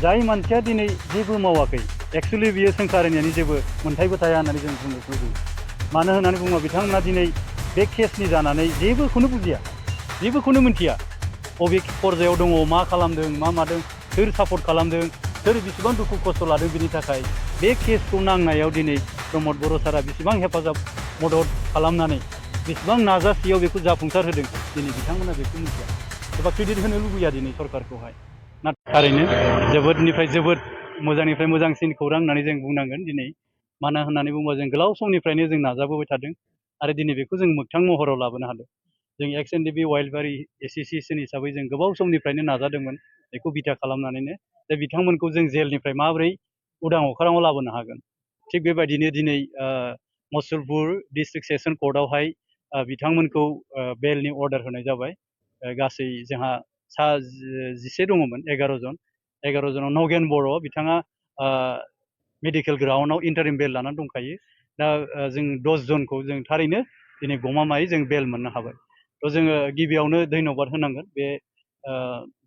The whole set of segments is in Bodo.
जाय मानसिया दिनै जेबो मावाखै एक्चुअलि बियो सोंखारिनायनि जेबो मोन्थायबो थाया होननानै जों बुंनो लुबैयो। मानो होननानै बुङोबा बिथांमोना दिनै बे केसनि जानानै जेबोखौनो बुजिया, जेबोखौनो मिन्थिया। बबे पर्जायाव दङ, मा खालामदों, मा मादों, सोर सापर्ट खालामदों, सोर बेसेबां दुखु खस्थ' लादों बिनि थाखाय बे केसखौ नांनायाव दिनै प्रमद बर' सारा बेसेबां हेफाजाब मदद खालामनानै बेसेबां नाजासेयाव बेखौ जाफुंसार होदों दिनै बिथांमोना बेखौ मिथिया एबा क्रेडिट होनो लुबैया दिनै सरकारखौहाय। नाथाय थारैनो जोबोदनिफ्राय जोबोद मोजांनिफ्राय मोजांसिन खौरां होननानै जों बुंनांगोन दिनै। मानो होननानै बुङोबा जों गोलाव समनिफ्रायनो जों नाजाबोबाय थादों आरो दिनै बेखौ जों मोगथां महराव लाबोनो हादों। जों एक्स एनडिपि वाइल्डबारि एस'सिएशन हिसाबै जों गोबाव समनिफ्रायनो नाजादोंमोन बेखौ बिथा खालामनानैनो दा बिथांमोनखौ जों जेलनिफ्राय माबोरै उदां अख्राङाव लाबोनो हागोन। थिग बेबायदिनो दिनै मुसलपुर डिस्ट्रिक्ट सेसन कर्टआवहाय बिथांमोनखौ बेलनि अर्डार होनाय जाबाय। गासै जोंहा सा 11 दङमोन, 11 जन। 11 जनाव नगेन बर' बिथाङा मेडिकेल ग्राउन्डआव इन्टारिम बेल लानानै दंखायो। दा जों 10 जनखौ जों थारैनो दिनै गमामायै जों बेल मोननो हाबाय। थ' जोङो गिबियावनो धन्यबाद होनांगोन बे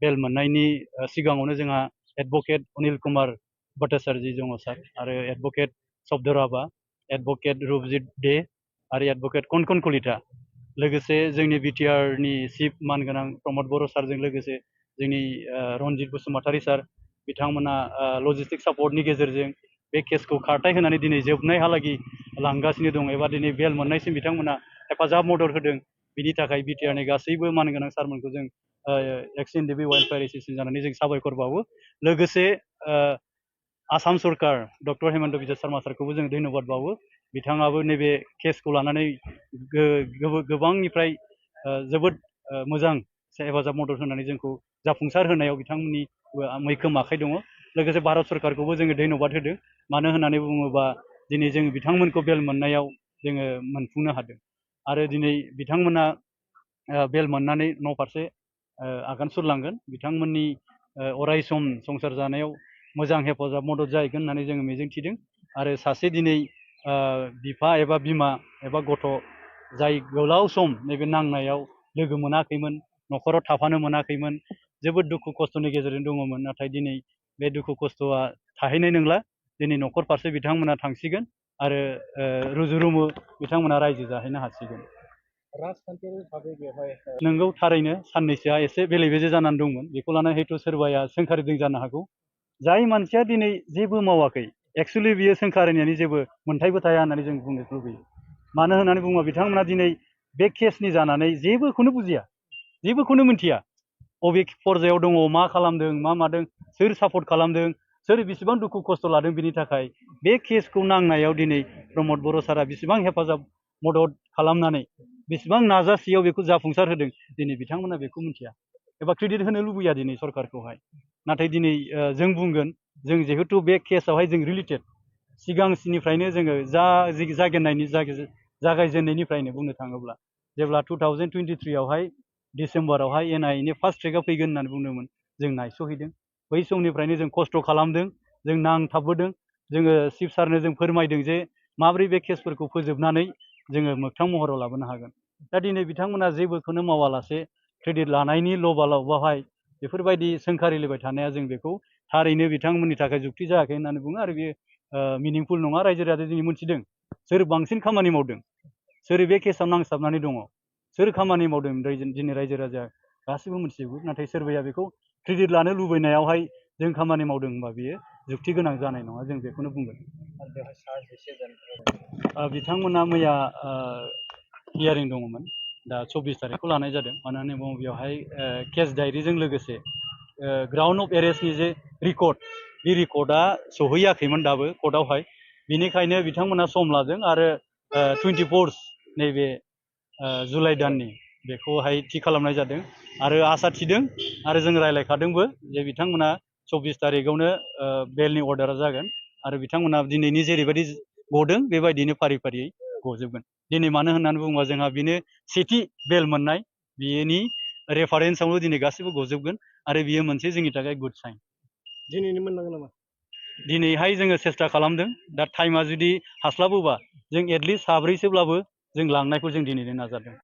बेल मोननायनि सिगाङावनो जोंहा एडभकेट अनिल कुमार भट्टाचार्य दङ सार, आरो एडभकेट शब्द राभा, एडभकेट रुपजित दे आरो एडभकेट कनकन कलिता, लोगोसे जोंनि बिटिआरनि चिफ मानगोनां प्रमद बर' सारजों लोगोसे जोंनि रनजित बसुमतारी सार बिथांमोना लजिस्टिक सापर्टनि गेजेरजों बे केसखौ खारथाय होनानै दिनै जोबनायहालागै लांगासिनो दं एबा दिनै बेल मोननायसिम बिथांमोना हेफाजाब मदद होदों। बिनि थाखाय बिटिआरनि गासैबो मानगोनां सारमोनखौ जों एक्स एनडिपि वाइल्डफायार एस'सिएशन जानानै जों साबायखर बावो। लोगोसे आसाम सरकार डक्टर हेमन्त बिश्व शर्मा सारखौबो जों धन्यबाद बावो। बिथाङाबो नैबे केसखौ लानानै गोबांनिफ्राय जोबोद मोजां हेफाजाब मदद होनानै जोंखौ जाफुंसार होनायाव बिथांमोननि मैखोम आखाइ दङ। लोगोसे भारत सरकारखौबो जोङो धन्यबाद होदों। मानो होननानै बुङोबा दिनै जों बिथांमोनखौ बेल मोननायाव जोङो मोनफुंनो हादों आरो दिनै बिथांमोना बेल मोननानै न' फारसे आगान सुरलांगोन। बिथांमोननि अराय सम संसार जानायाव मोजां हेफाजाब मदद जाहैगोन होननानै जोङो मिजिंथिदों। आरो सासे दिनै बिफा एबा बिमा एबा गथ' जाय गोलाव सम नैबे नांनायाव लोगो मोनाखैमोन, न'खराव थाफानो मोनाखैमोन, जोबोद दुखु खस्थ'नि गेजेरजों दङमोन, नाथाय दिनै बे दुखु खस्थ'आ थाहैनाय नंला। दिनै न'खर फारसे बिथांमोना थांसिगोन आरो रुजु रुमु बिथांमोना रायजो जाहैनो हासिगोन। राजखान्थियारि भाबै बेवहाय नोंगौ थारैनो साननैसोआ एसे बेले बेजे जानानै दंमोन, बेखौ लानानै हयथ' सोरबाया सोंखारिदों जानो हागौ। जाय मानसिया दिनै जेबो मावाखै एक्चुअलि बियो सोंखारिनायनि जेबो मोन्थायबो थाया होननानै जों बुंनो लुबैयो। मानो होननानै बुङोबा बिथांमोना दिनै बे केसनि जानानै जेबोखौनो बुजिया, जेबोखौनो मिन्थिया। बबे पर्जायाव दङ, मा खालामदों, मा मादों, सोर सापर्ट खालामदों, सोर बेसेबां दुखु खस्थ' लादों बिनि थाखाय बे केसखौ नांनायाव दिनै प्रमद बर' सारा बेसेबां हेफाजाब मदद खालामनानै बेसेबां नाजासेयाव बेखौ जाफुंसार होदों दिनै बिथांमोना बेखौ मिथिया एबा क्रेडिट होनो लुबैया दिनै सरकारखौहाय। नाथाय दिनै जों बुंगोन, जों जिहेथु बे केसआवहाय जों रिलेटेड सिगांनिफ्रायनो जोङो जागायजेननायनिफ्रायनो बुंनो थाङोब्ला जेब्ला 2023आवहाय डिसेम्बरावहाय एनआइएनि फार्स्ट ट्रेकआ फैगोन होननानै बुंदोंमोन, जों नायस'हैदों। बै समनिफ्रायनो जों खस्थ' खालामदों, जों नांथाबबोदों। जोङो चिफ सारनो जों फोरमायदों जे माबोरै बे केसफोरखौ फोजोबनानै जोङो मोगथां महराव लाबोनो हागोन। दा दिनै बिथांमोना जेबोखौनो मावालासे क्रेडिट लानायनि लबावहाय बेफोरबायदि सोंखारिलायबाय थानाया जों बेखौ थारैनो बिथांमोननि थाखाय जुक्ति जायाखै होननानै बुङो आरो बेयो मिनिंफुल नङा। रायजो राजाया दिनै मोनथिदों सोर बांसिन खामानि मावदों, सोर बे केसआव नांसाबनानै दङ, सोर खामानि मावदों दिनै रायजो राजाया गासैबो मिथिजोबो। नाथाय सोरबाया बेखौ क्रेडिट लानो लुबैनायावहाय जों खामानि मावदों होनबा बियो जुक्ति गोनां जानाय नङा, जों बेखौनो बुंगोन। बिथांमोना मैया हियारिं दङमोन, दा 24 तारिखखौ लानाय जादों। मानो होननानै बुङोब्ला बेवहाय केस डायरिजों लोगोसे ग्राउन्ड अफ एरेस्टनि जे रिकर्ड, बे रिकर्डआ सहैयाखैमोन दाबो कर्टआवहाय। बेनिखायनो बिथांमोना सम लादों आरो 24 नैबे जुलाइ दाननि बेखौहाय थि खालामनाय जादों आरो आसा थिदों आरो जों रायज्लायखादोंबो जे बिथांमोना 24 तारिखआवनो बेलनि अर्डारा जागोन आरो बिथांमोना दिनैनि जेरैबायदि गदों बेबायदिनो फारि फारियै गजोबगोन। दिनै मानो होननानै बुङोबा जोंहा बेनो सेथि बेल मोननाय, बेनि रेफारेन्सआवनो दिनै गासैबो गजोबगोन आरो बियो मोनसे जोंनि थाखाय गुड साइन। दिनैनो मोननांगोन नामा? दिनैहाय जोङो सेस्था खालामदों। दा टाइमा जुदि हास्लाबोबा जों एटलिस्ट साब्रैसोब्लाबो जों लांनायखौ जों दिनैनो नाजादों।